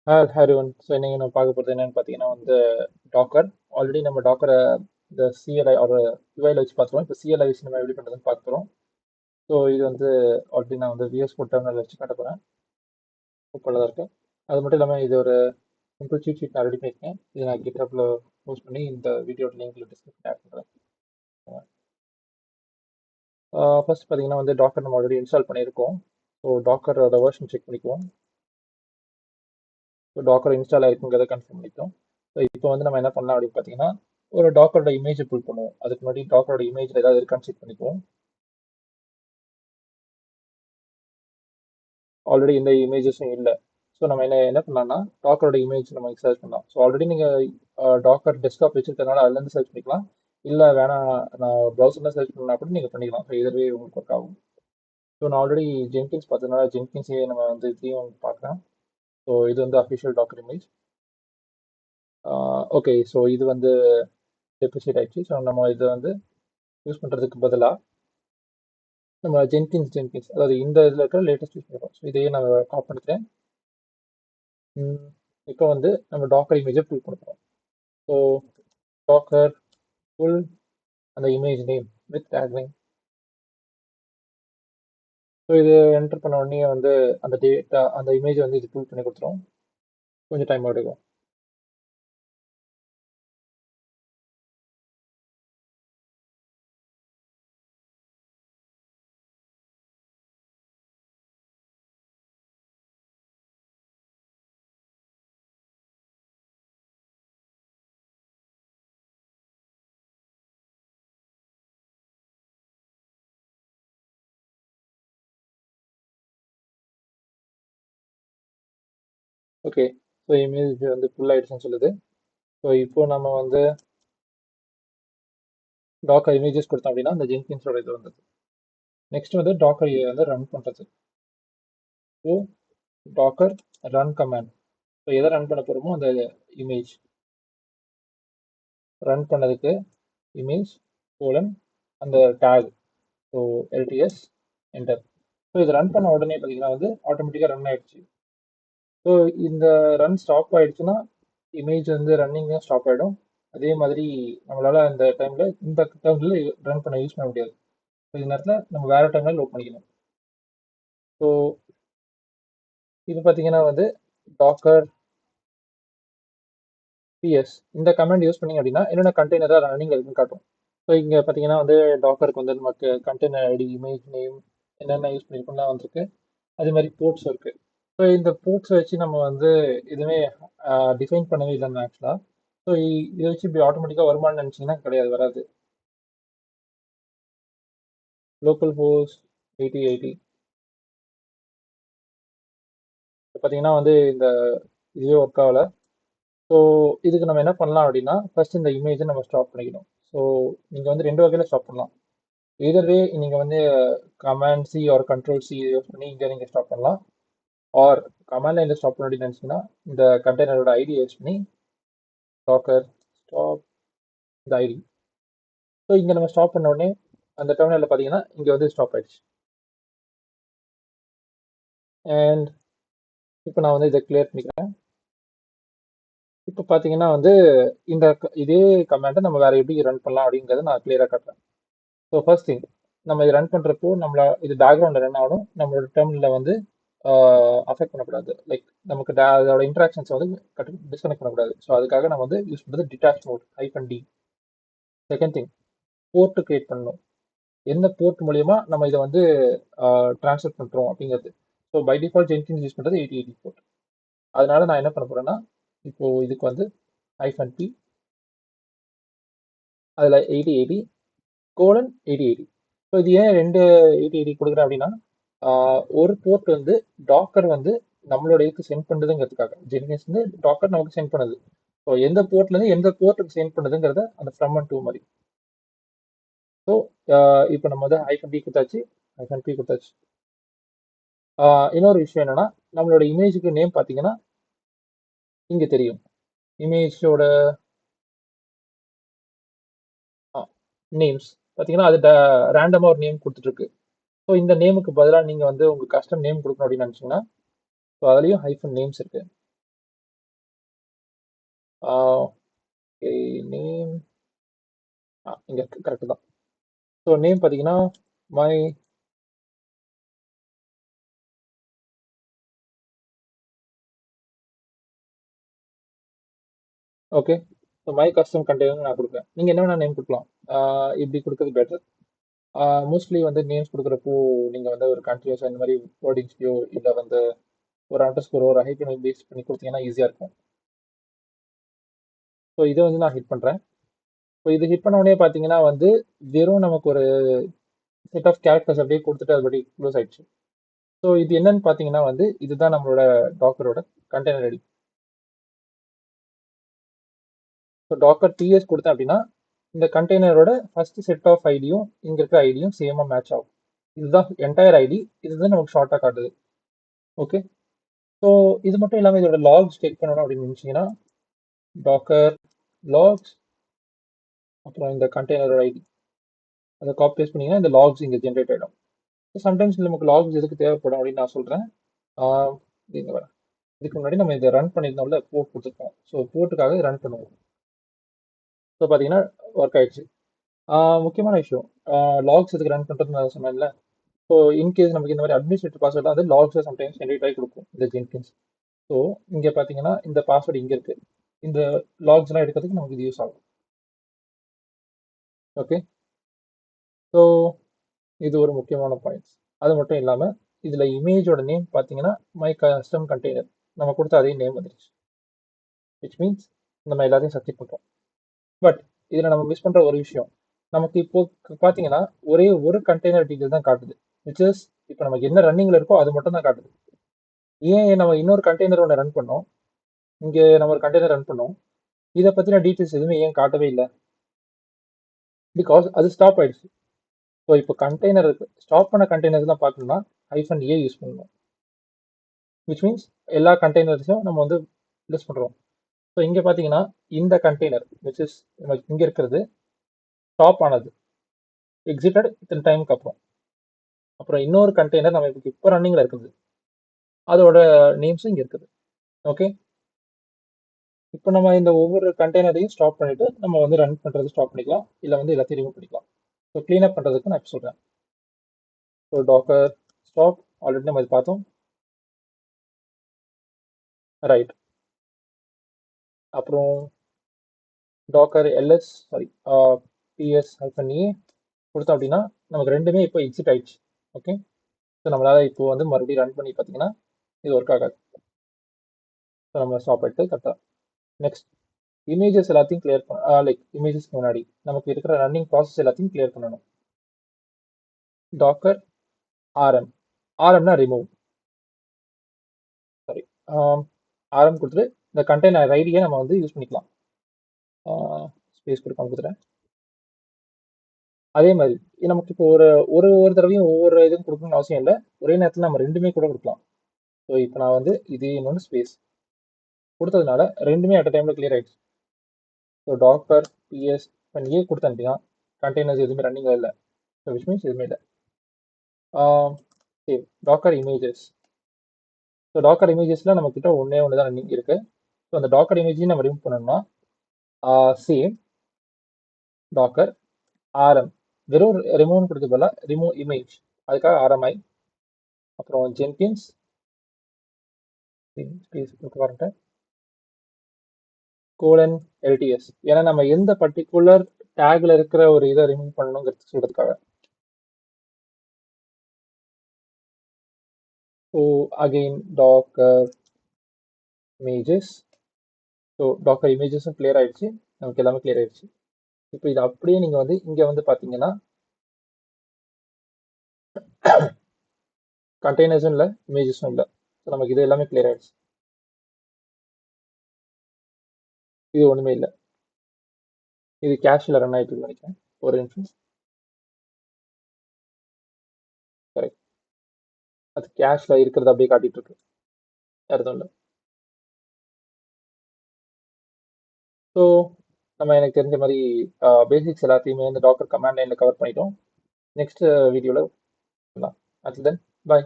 Hi one. So இன்னைக்கு நம்ம பார்க்க போகிறது என்னன்னு பார்த்தீங்கன்னா டாக்கர். ஆல்ரெடி நம்ம டாக்கரை இந்த சிஎல்ஐ ஒரு யூஐல வச்சு பார்த்துருவோம். இப்போ சிஎல்ஐ வச்சு நம்ம எப்படி பண்ணுறதுன்னு பார்க்குறோம். ஸோ இது ஆல்ரெடி நான் விஎஸ் கோட் டெர்மினல் வச்சு காட்ட போகிறேன். சூப்பராக தான் இருக்குது. அது மட்டும் இல்லாமல் இது ஒரு சிம்பிள் சீட் ஷீட் நான் ரெடி பண்ணியிருக்கேன். இது நான் கிட்டப்பில் போஸ்ட் பண்ணி இந்த வீடியோட லிங்க்ல டிஸ்கிரிப்ஷன் ஆட் பண்ணுறேன். ஃபர்ஸ்ட் பார்த்தீங்கன்னா டாக்கர் நம்ம ஆல்ரெடி இன்ஸ்டால் பண்ணியிருக்கோம். ஸோ டாக்கரோட வெர்ஷன் செக் பண்ணிக்குவோம். ஸோ டாக்கர் இன்ஸ்டால் ஆயிருக்குங்கிறத கன்ஃபார்ம் பண்ணிட்டோம். ஸோ இப்போ நம்ம என்ன பண்ணலாம் அப்படின்னு பார்த்தீங்கன்னா ஒரு டாக்கரோட இமேஜை புல் பண்ணுவோம். அதுக்கு முன்னாடி டாக்கரோட இமேஜ் ஏதாவது இருக்கான்னு செக் பண்ணிக்குவோம். ஆல்ரெடி இந்த இமேஜஸும் இல்லை. ஸோ நம்ம என்ன பண்ணலாம்னா டாக்கரோட இமேஜ் நம்ம சர்ச் பண்ணலாம். ஸோ ஆல்ரெடி நீங்கள் டாக்கர் டெஸ்க்டாப் வச்சிருக்கனால அதுலேருந்து சர்ச் பண்ணிக்கலாம். இல்லை வேணாம் நான் ப்ரௌசரில் சர்ச் பண்ணா கூட நீங்கள் பண்ணிக்கலாம். ஸோ இதுவே உங்களுக்கு ஒர்க் ஆகும். ஸோ நான் ஆல்ரெடி ஜென்கின்ஸ் பார்த்ததுனால ஜென்கின்ஸே நம்ம இதையும் பார்க்குறேன். ஸோ இது official docker image. Okay, so இது டெப்ரிஷியேட் ஆயிடுச்சு. ஸோ நம்ம இதை யூஸ் பண்ணுறதுக்கு பதிலாக நம்ம ஜென்கின்ஸ் அதாவது இந்த இதில் இருக்கிற லேட்டஸ்ட் யூஸ் பண்ணுறோம். ஸோ இதையே நான் காப்பி பண்ணிக்கிறேன். இப்போ நம்ம டாக்கர் இமேஜை புல் பண்ணுறோம். ஸோ டாக்கர் புல் அந்த image name with take name. So இது என்டர் பண்ண உடனே அந்த டேட்டா அந்த இமேஜ் இது புல் பண்ணி கொடுத்துரும். கொஞ்சம் டைம் எடுக்கும். ஓகே, ஸோ இமேஜ் ஃபுல் ஆயிடுச்சுன்னு சொல்லுது. ஸோ இப்போ நம்ம டாக்கர் இமேஜஸ் கொடுத்தோம் அப்படின்னா அந்த ஜென்கின்ஸோட இது வந்தது. நெக்ஸ்ட் டாக்கர் ரன் பண்ணுறது. So docker run command. So எதை ரன் பண்ண போகிறோமோ அந்த இமேஜ் ரன் பண்ணதுக்கு இமேஜ் கோலன் அந்த tag. So LTS enter. So இது ரன் பண்ண உடனே பார்த்தீங்கன்னா ஆட்டோமேட்டிக்காக ரன் ஆயிடுச்சு. ஸோ இந்த ரன் ஸ்டாப் ஆயிடுச்சுன்னா இமேஜ் ரன்னிங்கும் ஸ்டாப் ஆகிடும். அதே மாதிரி நம்மளால அந்த டைமில் இந்த டேர்மில் ரன் பண்ண யூஸ் பண்ண முடியாது. ஸோ இந்த நேரத்தில் நம்ம வேறு டேர்மில் லோட் பண்ணிக்கணும். ஸோ இது பார்த்தீங்கன்னா டாக்கர் பிஎஸ் இந்த கமெண்ட் யூஸ் பண்ணிங்க அப்படின்னா என்னென்ன கண்டெய்னராக ரன்னிங் இருக்குன்னு காட்டும். ஸோ இங்கே பார்த்தீங்கன்னா டாக்கருக்கு நமக்கு கண்டெய்னர் ஐடி இமேஜ் நேம் என்னென்ன யூஸ் பண்ணியிருக்கோம்லாம் வந்திருக்கு. அதே மாதிரி போர்ட்ஸ் இருக்குது. ஸோ இந்த போர்ட்ஸை வச்சு நம்ம எதுவுமே டிஃபைன் பண்ணவே இல்லைன்னு ஆக்சுவலாக. ஸோ இதை வச்சு இப்படி ஆட்டோமேட்டிக்காக வருமானு நினச்சிங்கன்னா கிடையாது, வராது. லோக்கல் ஹோஸ்ட் 8080 பார்த்தீங்கன்னா இந்த இதுவே ஒர்க் ஆகலை. ஸோ இதுக்கு நம்ம என்ன பண்ணலாம் அப்படின்னா ஃபர்ஸ்ட் இந்த இமேஜை நம்ம ஸ்டாப் பண்ணிக்கணும். ஸோ நீங்கள் ரெண்டு வகையில் ஸ்டாப் பண்ணலாம். இதர்வே நீங்கள் command C or control C use பண்ணி இங்கே நீங்கள் ஸ்டாப் பண்ணலாம். ஆர் கமாண்ட் லைனில் ஸ்டாப் பண்ண அப்படின்னு நினச்சிங்கன்னா இந்த கண்டெய்னரோட ஐடி யூஸ் பண்ணி டாக்கர் ஸ்டாப் இந்த ஐடி. ஸோ இங்கே நம்ம ஸ்டாப் பண்ண உடனே அந்த டெர்மினலில் பார்த்தீங்கன்னா இங்கே ஸ்டாப் ஆயிடுச்சு. அண்ட் இப்போ நான் இதை கிளியர் பண்ணிக்கிறேன். இப்போ பார்த்தீங்கன்னா இந்த இதே கமாண்டை நம்ம வேறு எப்படி ரன் பண்ணலாம் அப்படிங்கிறத நான் கிளியராக காட்டுறேன். ஸோ ஃபர்ஸ்ட் திங் நம்ம இது ரன் பண்ணுறப்போ இது பேக்ரவுண்டில் ரன் ஆகணும். நம்மளோட டெர்மினலில் அஃபெக்ட் பண்ணக்கூடாது. லைக் நமக்கு அதோட இன்ட்ராக்ஷன்ஸ் டிஸ்கனெக்ட் பண்ணக்கூடாது. ஸோ அதுக்காக நம்ம யூஸ் பண்ணுறது detach mode -D. Second thing port create பண்ணணும். எந்த போர்ட் மூலியமா நம்ம இதை ட்ரான்ஸ்ஃபர் பண்ணுறோம் அப்படிங்கிறது. So by default Jenkins use பண்ணுறது 8080 போர்ட். அதனால நான் என்ன பண்ண போறேன்னா இப்போ இதுக்கு -P அதில் 8080 கோலன் 8080. ஸோ இது ஏன் 8080 கொடுக்குறேன் அப்படின்னா ஒரு போர்ட் டாக்கர் நம்மளோட இதுக்கு சென்ட் பண்ணுறதுங்கிறதுக்காக ஜென்கின்ஸ் டாக்கர் நமக்கு சென்ட் பண்ணுது. ஸோ எந்த போர்ட்லேருந்து எந்த போர்ட்டுக்கு சென்ட் பண்ணுதுங்கிறத அந்த ஃப்ரம் அண்ட் டூ மாதிரி. ஸோ இப்போ நம்ம -P கொடுத்தாச்சு, -P கொடுத்தாச்சு. இன்னொரு விஷயம் என்னன்னா நம்மளோட இமேஜுக்கு நேம் பார்த்தீங்கன்னா இங்கே தெரியும். இமேஜோட நேம்ஸ் பார்த்தீங்கன்னா அது ரேண்டமாக ஒரு நேம் கொடுத்துட்ருக்கு. ஸோ இந்த நேமுக்கு பதிலாக நீங்கள் உங்கள் கஸ்டம் நேம் கொடுக்கணும் அப்படின்னு நினச்சிங்கன்னா ஸோ அதுலேயும் -நேம்ஸ் இருக்குது. நேம் இங்க கரெக்ட் தான். ஸோ நேம் பார்த்தீங்கன்னா my okay. So my custom container நான் கொடுப்பேன். நீங்கள் என்ன வேணா நேம் கொடுக்கலாம். இப்படி கொடுக்கறது பெட்டர். மோஸ்ட்லி வந்து நேம்ஸ் கொடுக்குறப்போ நீங்கள் வந்து ஒரு கண்டினியூஸ் இந்த மாதிரி வேர்டிங்ஸ்லையோ இல்லை வந்து ஒரு அண்டர்ஸ்கோரோ ஒரு ஹைப்பன் பேஸ் பண்ணி கொடுத்தீங்கன்னா ஈஸியாக இருக்கும். ஸோ இதை வந்து நான் ஹிட் பண்ணுறேன். ஸோ இது ஹிட் பண்ண உடனே பார்த்தீங்கன்னா வந்து வெறும் நமக்கு ஒரு செட் ஆஃப் கேரக்டர்ஸ் அப்படியே கொடுத்துட்டு அது படி க்ளோஸ் ஆயிடுச்சு. ஸோ இது என்னன்னு பார்த்தீங்கன்னா வந்து இதுதான் நம்மளோட டாக்கரோட container ready. So docker DS கொடுத்தேன் அப்படின்னா இந்த கண்டெய்னரோட ஃபர்ஸ்ட் செட் ஆஃப் ஐடியும் இங்கே இருக்கிற ஐடியும் சேமாக மேட்ச் ஆகும். இதுதான் என்டையர் ஐடி. இதுதான் நமக்கு ஷார்ட்டாக காட்டுது. ஓகே. ஸோ இது மட்டும் இல்லாமல் இதோட லாக்ஸ் செக் பண்ணணும் அப்படின்னு நினச்சிங்கன்னா டாக்கர் லாக்ஸ் அப்புறம் இந்த கண்டெய்னரோட ஐடி அதை காப்பி பேஸ்ட் பண்ணிங்கன்னா இந்த லாக்ஸ் இங்கே ஜென்ரேட் ஆகிடும். ஸோ சம்டைம்ஸ் நமக்கு லாக்ஸ் எதுக்கு தேவைப்படும் அப்படின்னு நான் சொல்கிறேன். இங்கே வரேன். இதுக்கு முன்னாடி நம்ம இதை ரன் பண்ணியிருந்தோம்ல போர்ட் கொடுத்துருக்கோம். ஸோ போர்ட்டுக்காக ரன் பண்ணுவோம். ஸோ பார்த்தீங்கன்னா ஒர்க் ஆயிடுச்சு. முக்கியமான விஷயம் லாக்ஸ் இதுக்கு ரன் பண்ணுறது நான் சொன்னேன்ல. ஸோ இன்கேஸ் நமக்கு இந்த மாதிரி அட்மினிஸ்ட்ரேட்டிவ் பாஸ்வேர்ட் வந்து லாக்ஸை சம்டைம்ஸ் ஜென்ரேட் ஆகி கொடுக்கும் இந்த ஜென்கின்ஸ். ஸோ இங்கே பார்த்தீங்கன்னா இந்த பாஸ்வேர்டு இங்கே இருக்குது. இந்த லாக்ஸ்லாம் எடுக்கிறதுக்கு நமக்கு இது யூஸ் ஆகும். ஓகே. ஸோ இது ஒரு முக்கியமான பாயிண்ட்ஸ். அது மட்டும் இல்லாமல் இதில் இமேஜோட நேம் பார்த்தீங்கன்னா மை கஸ்டம் கண்டெய்னர் நம்ம கொடுத்த அதே நேம் வந்துருச்சு. விச் மீன்ஸ் நம்ம எல்லாத்தையும் சப்ஜெக்ட் பண்ணுறோம். பட் இதில் நம்ம மிஸ் பண்ணுற ஒரு விஷயம், நமக்கு இப்போ பார்த்தீங்கன்னா ஒரே ஒரு கண்டெய்னர் டீட்டெயில் தான் காட்டுது. விச் இஸ் இப்போ நமக்கு என்ன ரன்னிங்கில் இருக்கோ அது மட்டும் தான் காட்டுது. ஏன் நம்ம இன்னொரு கண்டெய்னர் ஒன்று ரன் பண்ணோம், இங்கே நம்ம ஒரு கண்டெய்னர் ரன் பண்ணோம், இதை பற்றின டீட்டெயில்ஸ் எதுவுமே ஏன் காட்டவே இல்லை? பிகாஸ் அது ஸ்டாப் ஆயிடுச்சு. ஸோ இப்போ கண்டெய்னர் ஸ்டாப் பண்ண கண்டெய்னர்ஸ் தான் பார்க்கணும்னா -a யூஸ் பண்ணணும். விச் மீன்ஸ் எல்லா கண்டெய்னர்ஸையும் நம்ம வந்து லிஸ்ட் பண்ணுறோம். ஸோ இங்கே பார்த்தீங்கன்னா இந்த கண்டெய்னர் விச் இஸ் இங்கே இருக்கிறது ஸ்டாப் ஆனது, எக்ஸிட்டட் இத்தனை டைமுக்கு அப்புறம். அப்புறம் இன்னொரு கண்டெய்னர் நம்ம இப்போ ரன்னிங்கில் இருக்குது, அதோட நேம்ஸும் இங்கே இருக்குது. ஓகே. இப்போ நம்ம இந்த ஒவ்வொரு கண்டெய்னரையும் ஸ்டாப் பண்ணிட்டு நம்ம வந்து ரன் பண்ணுறது ஸ்டாப் பண்ணிக்கலாம், இல்லை வந்து எல்லாத்தையும் ரிமூவ் பண்ணிக்கலாம். ஸோ க்ளீன் அப் பண்ணுறதுக்கு நான் இப்போ சொல்கிறேன். ஸோ டாக்கர் ஸ்டாப் ஆல்ரெடி நம்ம இது பார்த்தோம். ரைட். அப்புறம் டாக்கர் எல்எஸ் பிஎஸ் -a கொடுத்தோம் அப்படின்னா நமக்கு ரெண்டுமே இப்போ எக்ஸிட் ஆயிடுச்சு. ஓகே. ஸோ நம்மளால் இப்போ வந்து மறுபடியும் ரன் பண்ணி பார்த்தீங்கன்னா இது ஒர்க் ஆகாது. ஸோ நம்ம ஸ்டாப் ஆகிட்டு கரெக்டாக. நெக்ஸ்ட் இமேஜஸ் எல்லாத்தையும் கிளியர் பண்ண லைக் இமேஜஸ்க்கு முன்னாடி நமக்கு இருக்கிற ரன்னிங் ப்ராசஸ் எல்லாத்தையும் கிளியர் பண்ணணும். Docker RM. ஆர்எம்னா ரிமூவ். சாரி, ஆர்எம் கொடுத்துட்டு இந்த கண்டெய்னர் ஐடியை நம்ம வந்து யூஸ் பண்ணிக்கலாம். ஸ்பேஸ் கொடுக்காம கொடுத்துட்டேன். அதே மாதிரி நமக்கு இப்போ ஒரு ஒரு ஒரு தடவையும் ஒவ்வொரு இதுவும் கொடுக்கணும்னு அவசியம் இல்லை. ஒரே நேரத்தில் நம்ம ரெண்டுமே கூட கொடுக்கலாம். ஸோ இப்போ நான் வந்து இது இன்னொன்று ஸ்பேஸ் கொடுத்ததுனால ரெண்டுமே அட் டைமில் கிளியர் ஆயிடுச்சு. ஸோ டாக்கர் பிஎஸ் ஏ கொடுத்தேன் அப்படின்னா கண்டெய்னர்ஸ் எதுவுமே ரன்னிங்காக இல்லை. ஸோ விச் மீன்ஸ் எதுவுமே இல்லை. சரி, டாக்கர் இமேஜஸ். ஸோ டாக்கர் இமேஜஸில் நம்மக்கிட்ட ஒன்றே ஒன்று தான் ரன்னிங் இருக்குது. ஸோ அந்த டாக்கர் இமேஜையும் நம்ம ரிமூவ் பண்ணணும்னா சேம் டாக்கர் ஆர்எம், வெறும் ரிமூவ்னு கொடுத்த போல ரிமூவ் இமேஜ், அதுக்காக ஆர்எம்ஐ, அப்புறம் ஜென்கின்ஸ் வரட்டேன் கோலன் எல்டிஎஸ். ஏன்னா நம்ம எந்த பர்டிகுலர் டேக்ல இருக்கிற ஒரு இதை ரிமூவ் பண்ணணுங்கிறது சொல்றதுக்காக. So again docker images. So docker இமேஜஸும் கிளியர் ஆயிடுச்சு, நமக்கு எல்லாமே கிளியர் ஆயிடுச்சு. இப்போ இது அப்படியே நீங்கள் வந்து இங்கே வந்து பார்த்தீங்கன்னா கண்டெய்னர்ஸும் இல்லை, இமேஜஸும் இல்லை. ஸோ நமக்கு இது எல்லாமே கிளியர் ஆயிடுச்சு. இது ஒன்றுமே இல்லை. இது கேஷில் ரன் ஆகிட்டு நினைக்கிறேன். ஒரு நிமிஷம். கரெக்ட், அது கேஷில் இருக்கிறது அப்படியே காட்டிட்டு இருக்கு, எதுவும் இல்லை. ஸோ நம்ம எனக்கு தெரிஞ்ச மாதிரி பேசிக்ஸ் எல்லாத்தையுமே இந்த டாக்கர் கமாண்ட் லைனில் கவர் பண்ணிட்டோம். நெக்ஸ்ட் வீடியோவில் பண்ணலாம். அண்டில் தென், பாய்.